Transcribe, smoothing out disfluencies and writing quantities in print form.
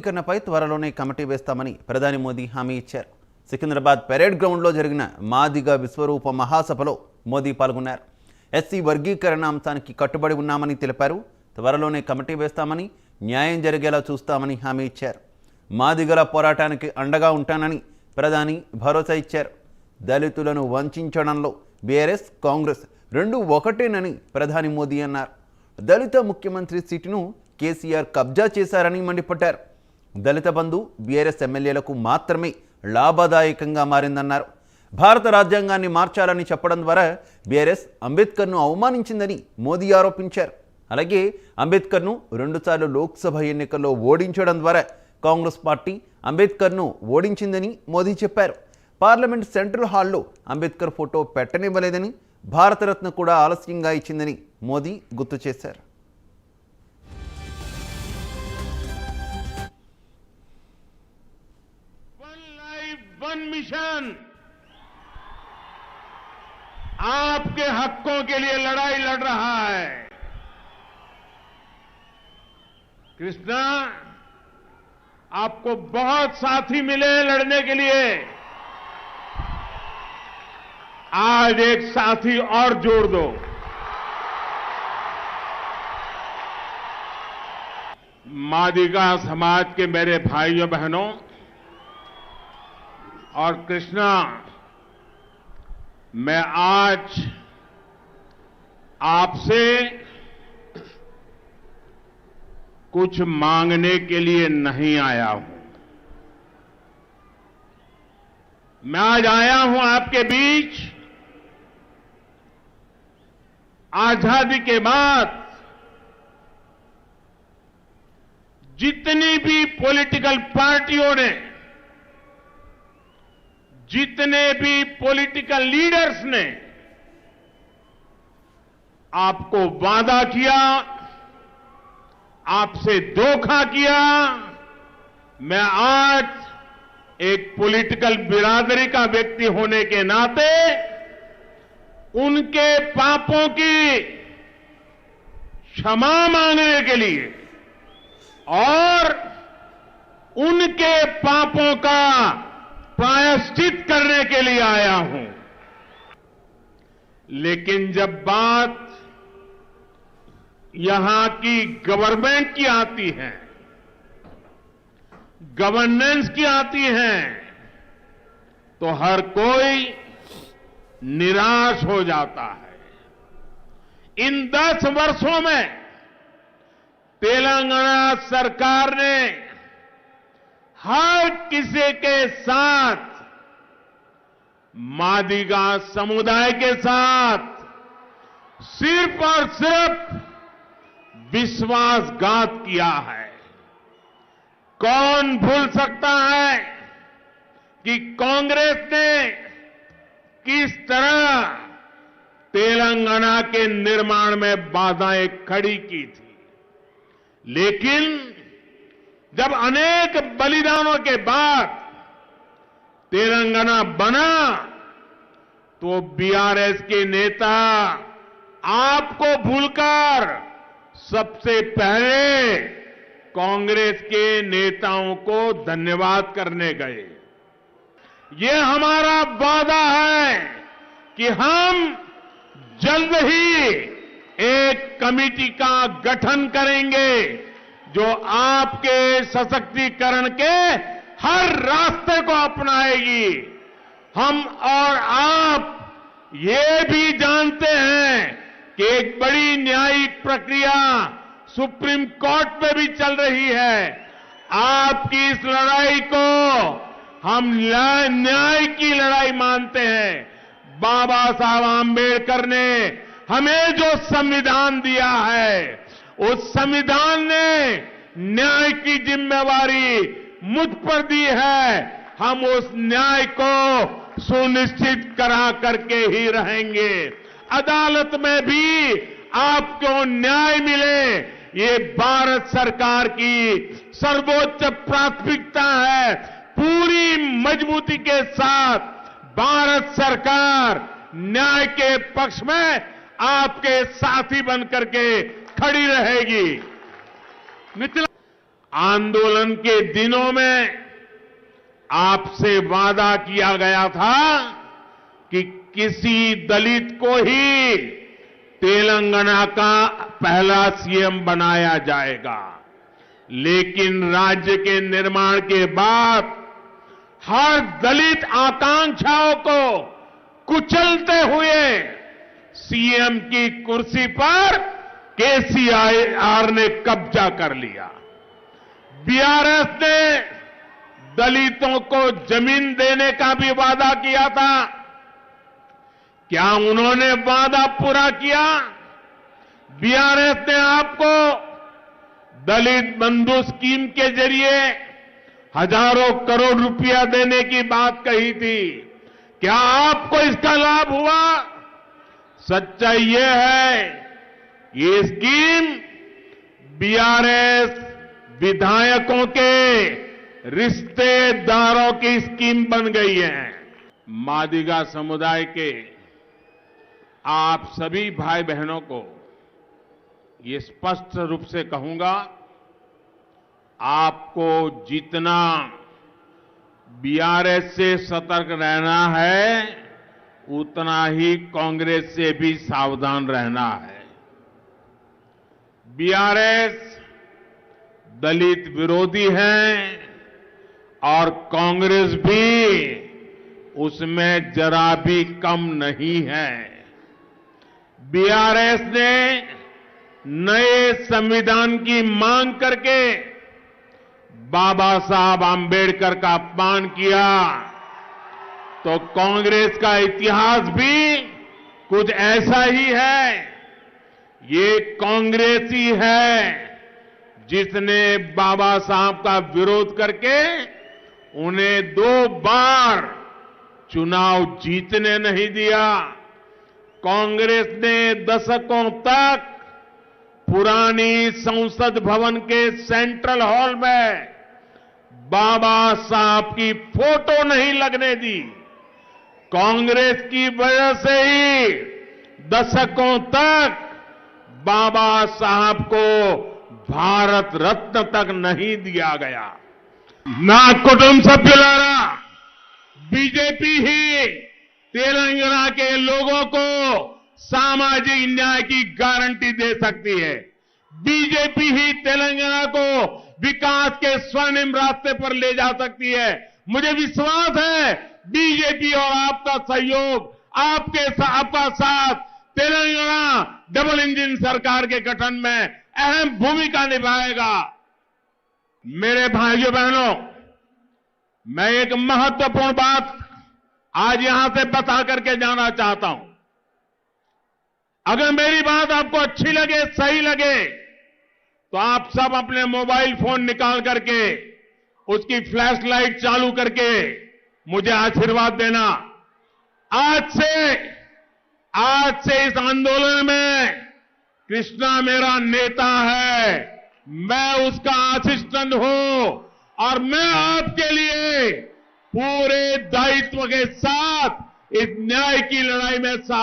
వర్గీకరణపై త్వరలోనే కమిటీ వేస్తామని ప్రధాని మోదీ హామీ ఇచ్చారు. సికింద్రాబాద్ పెరేడ్ గ్రౌండ్లో జరిగిన మాదిగ విశ్వరూప మహాసభలో మోదీ పాల్గొన్నారు. ఎస్సీ వర్గీకరణ అంశానికి కట్టుబడి ఉన్నామని తెలిపారు. త్వరలోనే కమిటీ వేస్తామని, న్యాయం జరిగేలా చూస్తామని హామీ ఇచ్చారు. మాదిగల పోరాటానికి అండగా ఉంటానని ప్రధాని భరోసా ఇచ్చారు. దళితులను వంచడంలో బీఆర్ఎస్, కాంగ్రెస్ రెండు ఒకటేనని ప్రధాని మోదీ అన్నారు. దళిత ముఖ్యమంత్రి సీటును కేసీఆర్ కబ్జా చేశారని మండిపడ్డారు. దళిత బంధు బీఆర్ఎస్ ఎమ్మెల్యేలకు మాత్రమే లాభదాయకంగా మారిందన్నారు. భారత రాజ్యాంగాన్ని మార్చాలని చెప్పడం ద్వారా బీఆర్ఎస్ అంబేద్కర్ను అవమానించిందని మోదీ ఆరోపించారు. అలాగే అంబేద్కర్ను 2 సార్లు లోక్సభ ఎన్నికల్లో ఓడించడం ద్వారా కాంగ్రెస్ పార్టీ అంబేద్కర్ను ఓడించిందని మోదీ చెప్పారు. పార్లమెంట్ సెంట్రల్ హాల్లో అంబేద్కర్ ఫోటో పెట్టనివ్వలేదని, భారతరత్న కూడా ఆలస్యంగా ఇచ్చిందని మోదీ గుర్తు చేశారు. वन मिशन आपके हकों के लिए लड़ाई लड़ रहा है। कृष्णा, आपको बहुत साथी मिले हैं लड़ने के लिए। आज एक साथी और जोड़ दो। मादिगा समाज के मेरे भाइयों बहनों और कृष्णा, मैं आज आपसे कुछ मांगने के लिए नहीं आया हूं। मैं आज आया हूं आपके बीच आजादी के बाद जितनी भी पॉलिटिकल पार्टियों ने, जितने भी पॉलिटिकल लीडर्स ने आपको वादा किया, आपसे धोखा किया, मैं आज एक पॉलिटिकल बिरादरी का व्यक्ति होने के नाते उनके पापों की क्षमा मांगने के लिए और उनके पापों का प्रायश्चित करने के लिए आया हूं। लेकिन जब बात यहां की गवर्नमेंट की आती है, गवर्नेंस की आती है, तो हर कोई निराश हो जाता है। इन 10 वर्षों में तेलंगाना सरकार ने हर किसी के साथ, मादिगा समुदाय के साथ सिर्फ और सिर्फ विश्वासघात किया है। कौन भूल सकता है कि कांग्रेस ने किस तरह तेलंगाना के निर्माण में बाधाएं खड़ी की थी। लेकिन जब अनेक बलिदानों के बाद तेलंगाना बना, तो बीआरएस के नेता आपको भूलकर सबसे पहले कांग्रेस के नेताओं को धन्यवाद करने गए। ये हमारा वादा है कि हम जल्द ही एक कमेटी का गठन करेंगे जो आपके सशक्तिकरण के हर रास्ते को अपनाएगी। हम और आप ये भी जानते हैं कि एक बड़ी न्यायिक प्रक्रिया सुप्रीम कोर्ट में भी चल रही है। आपकी इस लड़ाई को हम न्याय की लड़ाई मानते हैं। बाबा साहब आंबेडकर ने हमें जो संविधान दिया है, उस संविधान ने न्याय की जिम्मेवारी मुझ पर दी है। हम उस न्याय को सुनिश्चित करा करके ही रहेंगे। अदालत में भी आपको न्याय मिले, ये भारत सरकार की सर्वोच्च प्राथमिकता है। पूरी मजबूती के साथ भारत सरकार न्याय के पक्ष में आपके साथी बनकर के खड़ी रहेगी। आंदोलन के दिनों में आपसे वादा किया गया था कि किसी दलित को ही तेलंगाना का पहला सीएम बनाया जाएगा। लेकिन राज्य के निर्माण के बाद हर दलित आकांक्षाओं को कुचलते हुए सीएम की कुर्सी पर केसीआर ने कब्जा कर लिया। बीआरएस ने दलितों को जमीन देने का भी वादा किया था। क्या उन्होंने वादा पूरा किया? बीआरएस ने आपको दलित बंधु स्कीम के जरिए हजारों करोड़ रुपया देने की बात कही थी। क्या आपको इसका लाभ हुआ? सच्चाई यह है, ये स्कीम बीआरएस विधायकों के रिश्तेदारों की स्कीम बन गई है। मादिगा समुदाय के आप सभी भाई बहनों को ये स्पष्ट रूप से कहूंगा, आपको जितना बीआरएस से सतर्क रहना है, उतना ही कांग्रेस से भी सावधान रहना है। बीआरएस दलित विरोधी है और कांग्रेस भी उसमें जरा भी कम नहीं है। बीआरएस ने नए संविधान की मांग करके बाबा साहब आंबेडकर का अपमान किया, तो कांग्रेस का इतिहास भी कुछ ऐसा ही है। ये कांग्रेस ही है जिसने बाबा साहब का विरोध करके उन्हें 2 बार चुनाव जीतने नहीं दिया। कांग्रेस ने दशकों तक पुरानी संसद भवन के सेंट्रल हॉल में बाबा साहब की फोटो नहीं लगने दी। कांग्रेस की वजह से ही दशकों तक बाबा साहब को भारत रत्न तक नहीं दिया गया। నా కుటుంబ సభ్యులారా, बीजेपी ही तेलंगाना के लोगों को सामाजिक न्याय की गारंटी दे सकती है। बीजेपी ही तेलंगाना को विकास के स्वर्णिम रास्ते पर ले जा सकती है। मुझे विश्वास है बीजेपी और आपका सहयोग, आपका साथ तेलंगाना डबल इंजन सरकार के गठन में अहम भूमिका निभाएगा। मेरे भाइयों बहनों, मैं एक महत्वपूर्ण बात आज यहां से बता करके जाना चाहता हूं। अगर मेरी बात आपको अच्छी लगे, सही लगे, तो आप सब अपने मोबाइल फोन निकाल करके उसकी फ्लैश लाइट चालू करके मुझे आशीर्वाद देना। आज से इस आंदोलन में कृष्णा मेरा नेता है, मैं उसका असिस्टेंट हूं और मैं आपके लिए पूरे दायित्व के साथ इस न्याय की लड़ाई में साथ